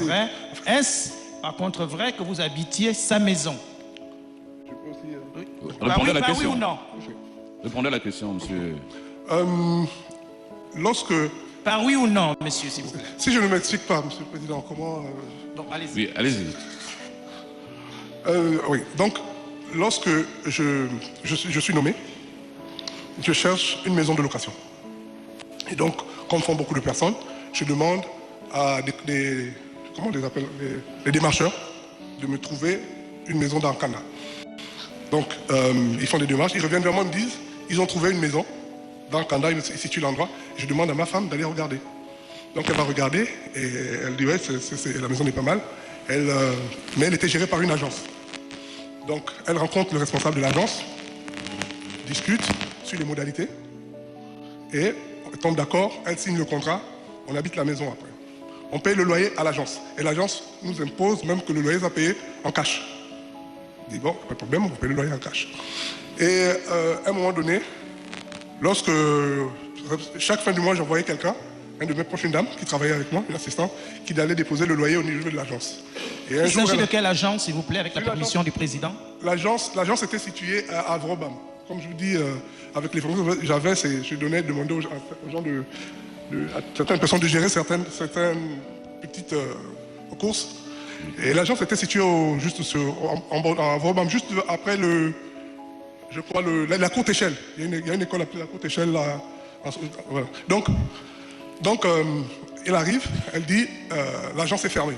vrai. Est-ce par contre vrai que vous habitiez sa maison? Je peux aussi... Répondez à la Oui question. ou non? Répondez à la question, monsieur. Lorsque... Par oui ou non, monsieur, s'il vous plaît? Si je ne m'explique pas, monsieur le Président, comment... Donc, allez-y. Oui, allez-y. Oui, donc, lorsque je suis nommé, je cherche une maison de location. Et donc, comme font beaucoup de personnes, je demande à comment on les appelle, les démarcheurs de me trouver une maison dans Kanda. Donc, ils font des démarches, ils reviennent vers moi, ils me disent, ils ont trouvé une maison dans Kanda, ils situent l'endroit. Je demande à ma femme d'aller regarder. Donc, elle va regarder et elle dit, ouais, la maison est pas mal. Mais elle était gérée par une agence. Donc, elle rencontre le responsable de l'agence, discute sur les modalités et on tombe d'accord, elle signe le contrat, on habite la maison après. On paye le loyer à l'agence et l'agence nous impose même que le loyer soit payé en cash. Je dis bon, pas de problème, on paye le loyer en cash. Et à un moment donné, lorsque chaque fin du mois, j'envoyais quelqu'un, un de mes proches, une dame qui travaillait avec moi, une assistante, qui allait déposer le loyer au niveau de l'agence. Il s'agit de quelle agence, s'il vous plaît, avec la permission du président? L'agence était située à Avrobam. Comme je vous dis, avec les fonctions que j'avais, je demandais aux gens à certaines personnes de gérer certaines petites courses. Et l'agence était située juste à Avrobam, juste après la courte échelle. Il y a une école appelée la courte échelle là. Voilà. Donc, elle arrive, elle dit, l'agence est fermée.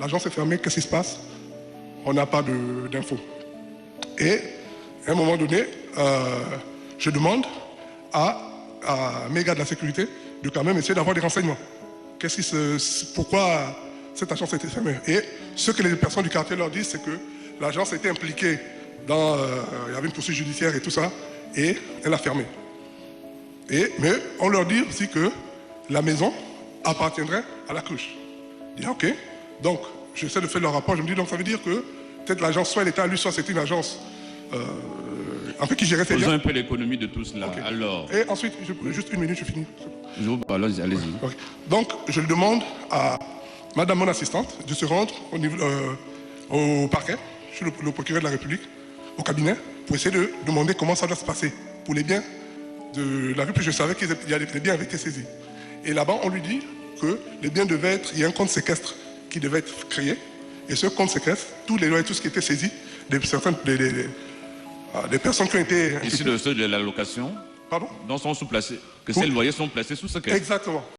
L'agence est fermée, qu'est-ce qui se passe? On n'a pas d'infos. Et à un moment donné, je demande à mes gars de la sécurité de quand même essayer d'avoir des renseignements. Pourquoi cette agence a été fermée? Et ce que les personnes du quartier leur disent, c'est que l'agence a été impliquée dans... il y avait une poursuite judiciaire et tout ça, et elle a fermé. Mais on leur dit aussi que la maison appartiendrait à la cruche. Je dis ok. Donc, j'essaie de faire le rapport. Je me dis, donc ça veut dire que peut-être l'agence, soit elle était à lui, soit c'était une agence un peu qui gérait ses biens. Faisons un peu l'économie de tout cela. Okay. Alors... Et ensuite, juste une minute, je finis. Allez-y. Okay. Donc, je demande à madame mon assistante de se rendre au parquet, chez le procureur de la République, au cabinet, pour essayer de demander comment ça doit se passer pour les biens de la rue, puis je savais que les biens avaient été saisis. Et là-bas, on lui dit que les biens devaient être... Il y a un compte séquestre qui devait être créé. Et ce compte séquestre, tous les loyers, tout ce qui était saisi, des personnes qui ont été... Ici, ceux de la location, pardon, dont sont sous-placés, que ces loyers sont placés sous séquestre. Exactement.